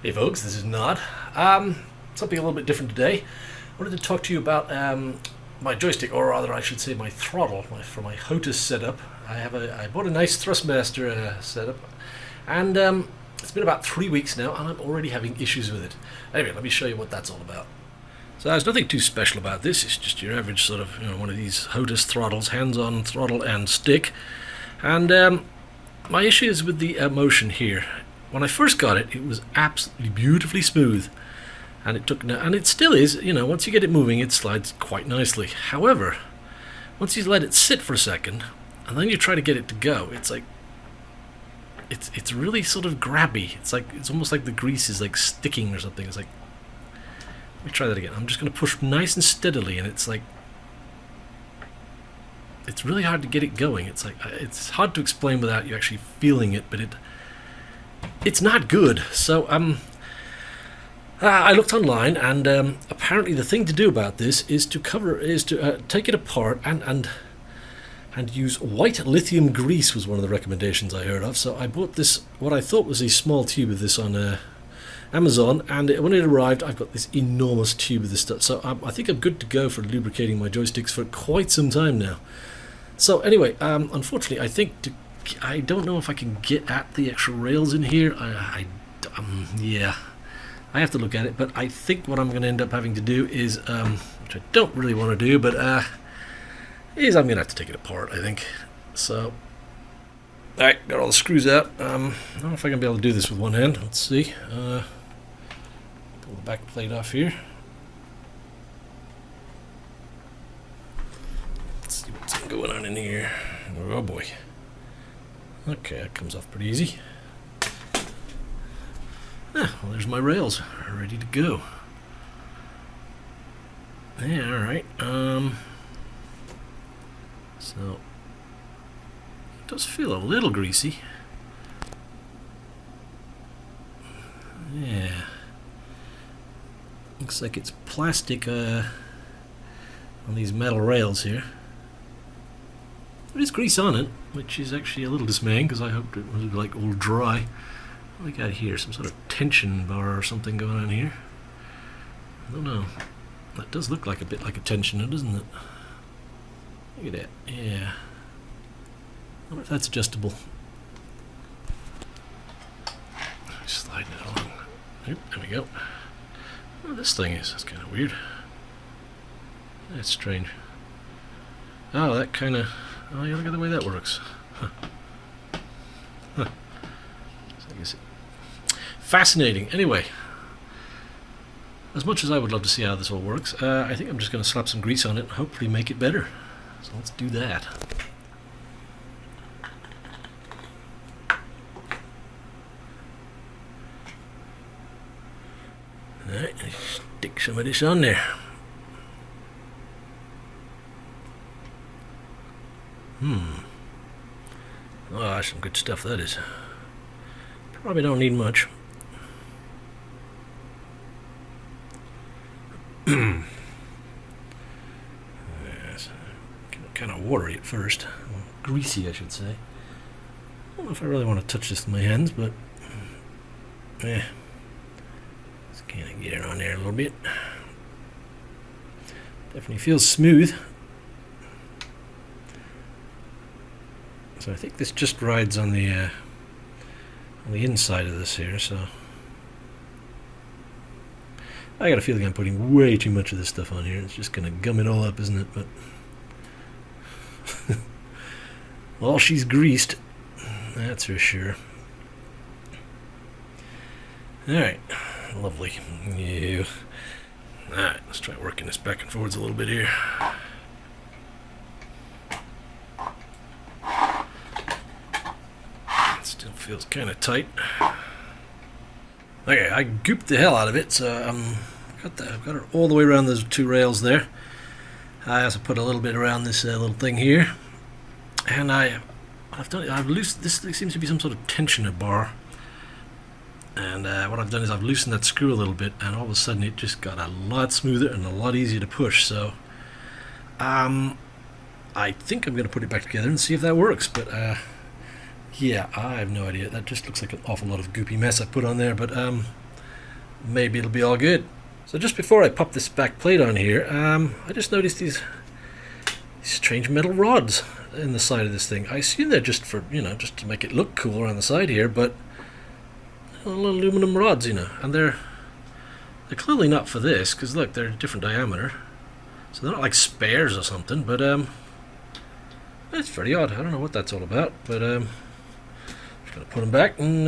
Hey folks, this is Nod. Something a little bit different today. I wanted to talk to you about my joystick, or rather I should say my throttle for my HOTAS setup. I bought a nice Thrustmaster setup, and it's been about 3 weeks now and I'm already having issues with it. Anyway, let me show you what that's all about. So there's nothing too special about this. It's just your average sort of, one of these HOTAS throttles, hands-on throttle and stick. And my issue is with the motion here. When I first got it, it was absolutely beautifully smooth, and it still is. Once you get it moving, it slides quite nicely. However, once you let it sit for a second, and then you try to get it to go, it's like it's really sort of grabby. It's almost like the grease is like sticking or something. It's like, let me try that again. I'm just going to push nice and steadily, and it's really hard to get it going. It's hard to explain without you actually feeling it, but it's not good. So I looked online, and apparently the thing to do about this is to take it apart and use white lithium grease was one of the recommendations I heard of. So I bought this, what I thought was a small tube of this on Amazon, and when it arrived, I've got this enormous tube of this stuff. So I think I'm good to go for lubricating my joysticks for quite some time now. So anyway, unfortunately, I don't know if I can get at the actual rails in here. Yeah, I have to look at it, but I think what I'm going to end up having to do is, which I don't really want to do, but is I'm going to have to take it apart, I think. So, alright, got all the screws out. I don't know if I can be able to do this with one hand. Let's see. Pull the back plate off here. Let's see what's going on in here. Oh boy. Okay, that comes off pretty easy. Well, there's my rails, ready to go. Yeah, alright. So, it does feel a little greasy. Yeah. Looks like it's plastic on these metal rails here. There is grease on it, which is actually a little dismaying because I hoped it was like all dry. What do we got here? Some sort of tension bar or something going on here. I don't know. That does look like a bit like a tensioner, doesn't it? Look at that. Yeah. I wonder if that's adjustable. Sliding it along. Oop, there we go. Oh, this thing is. That's kind of weird. That's strange. Oh, that kind of... Oh, yeah, look at the way that works. Huh. So I guess fascinating. Anyway, as much as I would love to see how this all works, I think I'm just going to slap some grease on it and hopefully make it better. So let's do that. Alright, stick some of this on there. Oh, that's some good stuff, that is. Probably don't need much. Yes. Kind of watery at first. Well, greasy, I should say. I don't know if I really want to touch this with my hands, but... Just kind of get it on there a little bit. Definitely feels smooth. So I think this just rides on the inside of this here, so I got a feeling I'm putting way too much of this stuff on here. It's just gonna gum it all up, isn't it? But well, she's greased, that's for sure. Alright, lovely. Yeah. Alright, let's try working this back and forwards a little bit here. Still feels kind of tight. Okay, I gooped the hell out of it, so I've got it all the way around those two rails there. I also put a little bit around this little thing here, and I've loosened this. Seems to be some sort of tensioner bar, and what I've done is I've loosened that screw a little bit, and all of a sudden it just got a lot smoother and a lot easier to push. So I think I'm going to put it back together and see if that works. But Yeah, I have no idea. That just looks like an awful lot of goopy mess I put on there, but maybe it'll be all good. So just before I pop this back plate on here, I just noticed these strange metal rods in the side of this thing. I assume they're just for, just to make it look cool around the side here, but little aluminum rods, and they're clearly not for this, because look, they're a different diameter. So they're not like spares or something, but it's very odd. I don't know what that's all about, but just gonna put them back, and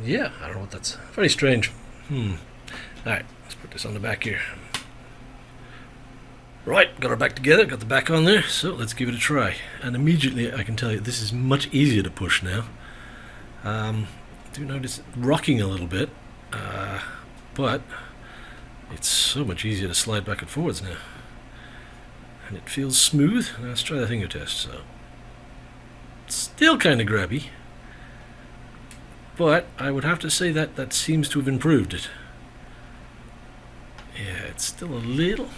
yeah, I don't know what that's. Very strange. Alright, let's put this on the back here. Right, got her back together, got the back on there, so let's give it a try. And immediately I can tell you this is much easier to push now. I do notice it rocking a little bit, but it's so much easier to slide back and forwards now. And it feels smooth. Now let's try the finger test. So, still kind of grabby, but I would have to say that seems to have improved it. Yeah, it's still a little.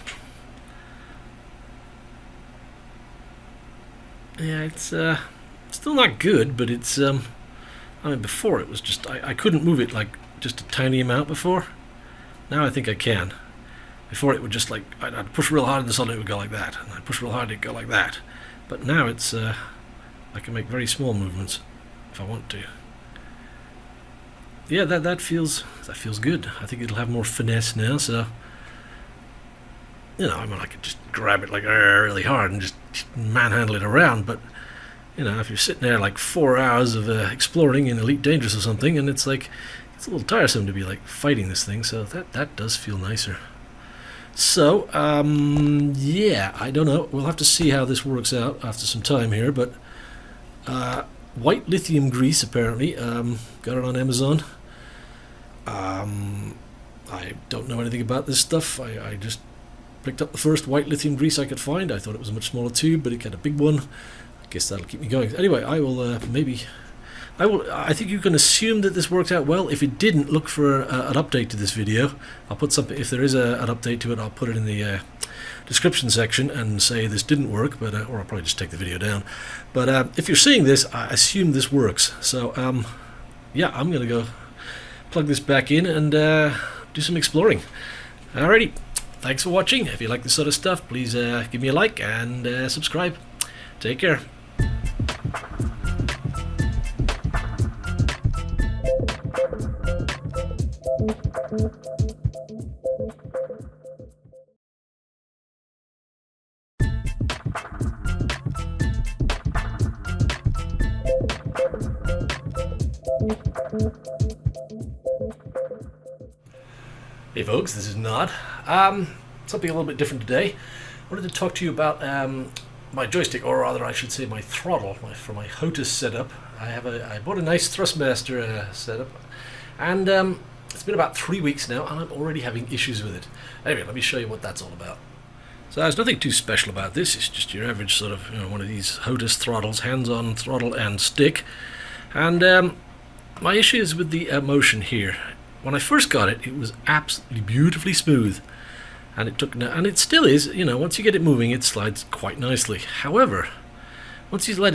Yeah, it's still not good, but it's I mean, before it was just I couldn't move it like just a tiny amount before. Now I think I can. Before it would just like I'd push real hard and suddenly it would go like that, and I'd push real hard and it'd go like that. But now it's I can make very small movements if I want to. Yeah, that feels good. I think it'll have more finesse now. So I mean, I could just grab it like really hard and just manhandle it around. But if you're sitting there like 4 hours of exploring in Elite Dangerous or something, and it's like it's a little tiresome to be like fighting this thing. So that does feel nicer. So yeah, I don't know. We'll have to see how this works out after some time here. But white lithium grease apparently. Got it on Amazon. I don't know anything about this stuff. I just picked up the first white lithium grease I could find. I thought it was a much smaller tube, but it had a big one. I guess that'll keep me going. Anyway, I will I think you can assume that this worked out well. If it didn't, look for an update to this video. I'll put something, if there is an update to it, I'll put it in the description section and say this didn't work, but or I'll probably just take the video down. But if you're seeing this, I assume this works. So yeah, I'm gonna go plug this back in and do some exploring. Alrighty, thanks for watching. If you like this sort of stuff, please give me a like and subscribe. Take care. Hey folks, this is Nod. Something a little bit different today. I wanted to talk to you about my joystick, or rather I should say my throttle for my HOTAS setup. I bought a nice Thrustmaster setup, and it's been about 3 weeks now, and I'm already having issues with it. Anyway, let me show you what that's all about. So there's nothing too special about this. It's just your average sort of one of these HOTAS throttles, hands-on throttle and stick. And my issue is with the motion here. When I first got it, it was absolutely beautifully smooth, and it still is. Once you get it moving, it slides quite nicely. However, once you let it